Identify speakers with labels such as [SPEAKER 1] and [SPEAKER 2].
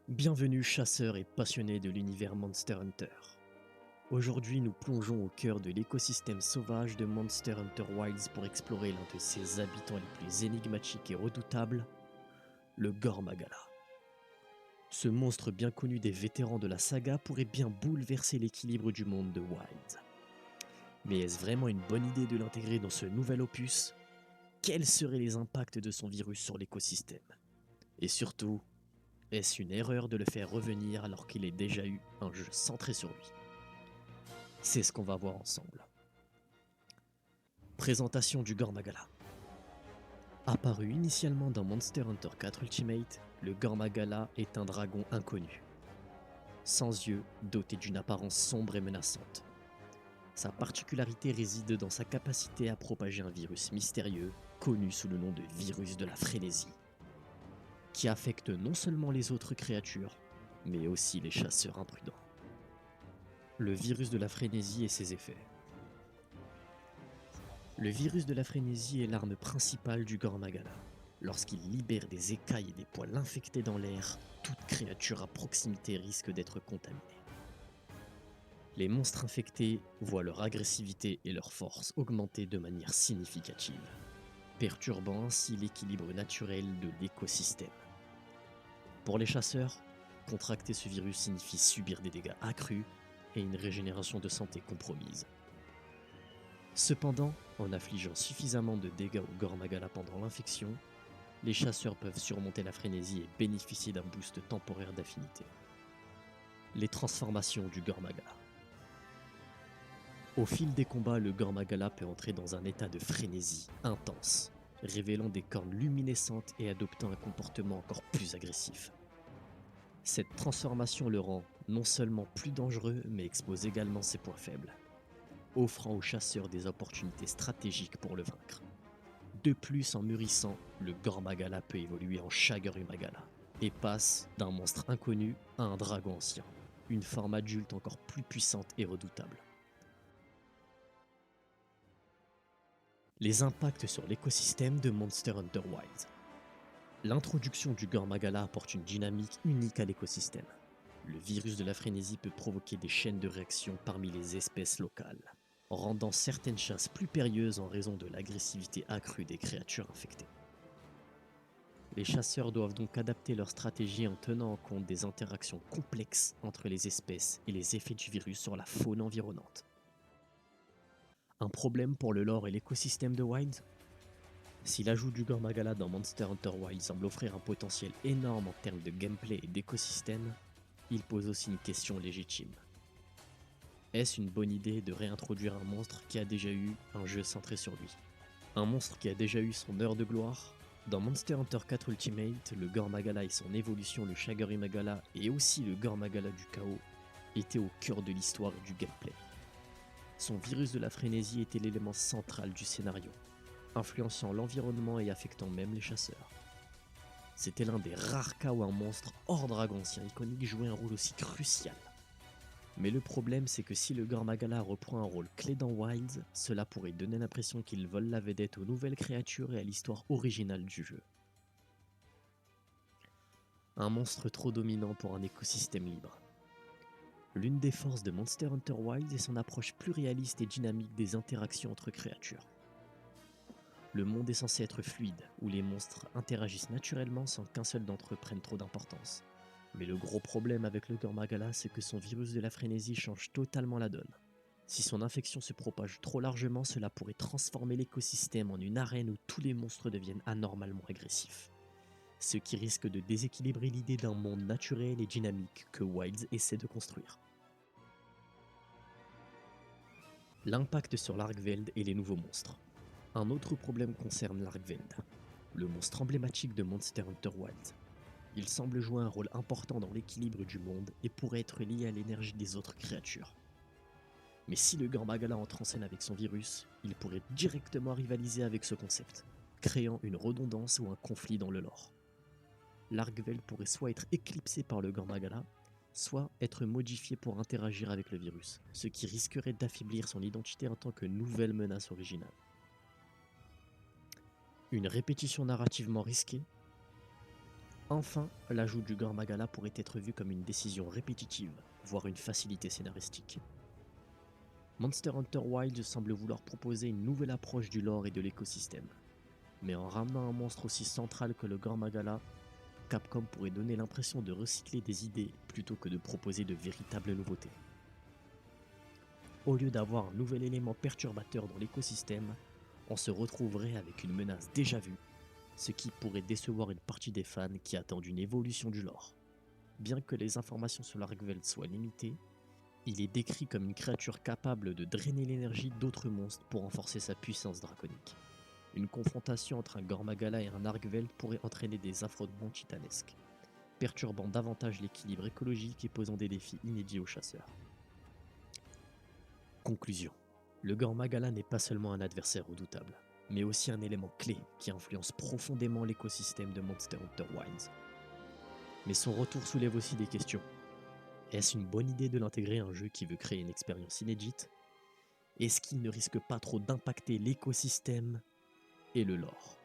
[SPEAKER 1] Bienvenue chasseurs et passionnés de l'univers Monster Hunter. Aujourd'hui nous plongeons au cœur de l'écosystème sauvage de Monster Hunter Wilds pour explorer l'un de ses habitants les plus énigmatiques et redoutables, le Gormagala. Ce monstre bien connu des vétérans de la saga pourrait bien bouleverser l'équilibre du monde de Wilds. Mais est-ce vraiment une bonne idée de l'intégrer dans ce nouvel opus? Quels seraient les impacts de son virus sur l'écosystème? Et surtout, est-ce une erreur de le faire revenir alors qu'il ait déjà eu un jeu centré sur lui? C'est ce qu'on va voir ensemble. Présentation du Gormagala. Apparu initialement dans Monster Hunter 4 Ultimate, le Gormagala est un dragon inconnu. Sans yeux, doté d'une apparence sombre et menaçante. Sa particularité réside dans sa capacité à propager un virus mystérieux, connu sous le nom de virus de la frénésie, qui affecte non seulement les autres créatures, mais aussi les chasseurs imprudents. Le virus de la frénésie et ses effets. Le virus de la frénésie est l'arme principale du Gormagala. Lorsqu'il libère des écailles et des poils infectés dans l'air, toute créature à proximité risque d'être contaminée. Les monstres infectés voient leur agressivité et leur force augmenter de manière significative, perturbant ainsi l'équilibre naturel de l'écosystème. Pour les chasseurs, contracter ce virus signifie subir des dégâts accrus et une régénération de santé compromise. Cependant, en affligeant suffisamment de dégâts au Gormagala pendant l'infection, les chasseurs peuvent surmonter la frénésie et bénéficier d'un boost temporaire d'affinité. Les transformations du Gormagala. Au fil des combats, le Gormagala peut entrer dans un état de frénésie intense, révélant des cornes luminescentes et adoptant un comportement encore plus agressif. Cette transformation le rend non seulement plus dangereux, mais expose également ses points faibles, offrant aux chasseurs des opportunités stratégiques pour le vaincre. De plus, en mûrissant, le Gormagala peut évoluer en Shagarumagala et passe d'un monstre inconnu à un dragon ancien, une forme adulte encore plus puissante et redoutable. Les impacts sur l'écosystème de Monster Hunter Wilds. L'introduction du Gormagala apporte une dynamique unique à l'écosystème. Le virus de la frénésie peut provoquer des chaînes de réaction parmi les espèces locales, rendant certaines chasses plus périlleuses en raison de l'agressivité accrue des créatures infectées. Les chasseurs doivent donc adapter leur stratégie en tenant en compte des interactions complexes entre les espèces et les effets du virus sur la faune environnante. Un problème pour le lore et l'écosystème de Wilds? Si l'ajout du Gormagala dans Monster Hunter Wilds semble offrir un potentiel énorme en termes de gameplay et d'écosystème, il pose aussi une question légitime. Est-ce une bonne idée de réintroduire un monstre qui a déjà eu un jeu centré sur lui? Un monstre qui a déjà eu son heure de gloire? Dans Monster Hunter 4 Ultimate, le Gormagala et son évolution, le Shagarumagala et aussi le Gormagala du chaos, étaient au cœur de l'histoire et du gameplay. Son virus de la frénésie était l'élément central du scénario, influençant l'environnement et affectant même les chasseurs. C'était l'un des rares cas où un monstre hors dragon ancien iconique jouait un rôle aussi crucial. Mais le problème, c'est que si le Gormagala reprend un rôle clé dans Wilds, cela pourrait donner l'impression qu'il vole la vedette aux nouvelles créatures et à l'histoire originale du jeu. Un monstre trop dominant pour un écosystème libre. L'une des forces de Monster Hunter Wilds est son approche plus réaliste et dynamique des interactions entre créatures. Le monde est censé être fluide, où les monstres interagissent naturellement sans qu'un seul d'entre eux prenne trop d'importance. Mais le gros problème avec le Gormagala, c'est que son virus de la frénésie change totalement la donne. Si son infection se propage trop largement, cela pourrait transformer l'écosystème en une arène où tous les monstres deviennent anormalement agressifs. Ce qui risque de déséquilibrer l'idée d'un monde naturel et dynamique que Wilds essaie de construire. L'impact sur l'Argveld et les nouveaux monstres. Un autre problème concerne l'Argveld, le monstre emblématique de Monster Hunter Wilds. Il semble jouer un rôle important dans l'équilibre du monde et pourrait être lié à l'énergie des autres créatures. Mais si le Gormagala entre en scène avec son virus, il pourrait directement rivaliser avec ce concept, créant une redondance ou un conflit dans le lore. L'Argveld pourrait soit être éclipsé par le Gormagala, soit être modifié pour interagir avec le virus, ce qui risquerait d'affaiblir son identité en tant que nouvelle menace originale. Une répétition narrativement risquée? Enfin, l'ajout du Gore Magala pourrait être vu comme une décision répétitive, voire une facilité scénaristique. Monster Hunter Wilds semble vouloir proposer une nouvelle approche du lore et de l'écosystème. Mais en ramenant un monstre aussi central que le Gore Magala, Capcom pourrait donner l'impression de recycler des idées plutôt que de proposer de véritables nouveautés. Au lieu d'avoir un nouvel élément perturbateur dans l'écosystème, on se retrouverait avec une menace déjà vue, ce qui pourrait décevoir une partie des fans qui attendent une évolution du lore. Bien que les informations sur l'Argveld soient limitées, il est décrit comme une créature capable de drainer l'énergie d'autres monstres pour renforcer sa puissance draconique. Une confrontation entre un Gormagala et un Argveld pourrait entraîner des affrontements titanesques, perturbant davantage l'équilibre écologique et posant des défis inédits aux chasseurs. Conclusion. Le Gormagala n'est pas seulement un adversaire redoutable, mais aussi un élément clé qui influence profondément l'écosystème de Monster Hunter Wilds. Mais son retour soulève aussi des questions. Est-ce une bonne idée de l'intégrer à un jeu qui veut créer une expérience inédite? Est-ce qu'il ne risque pas trop d'impacter l'écosystème et le lore?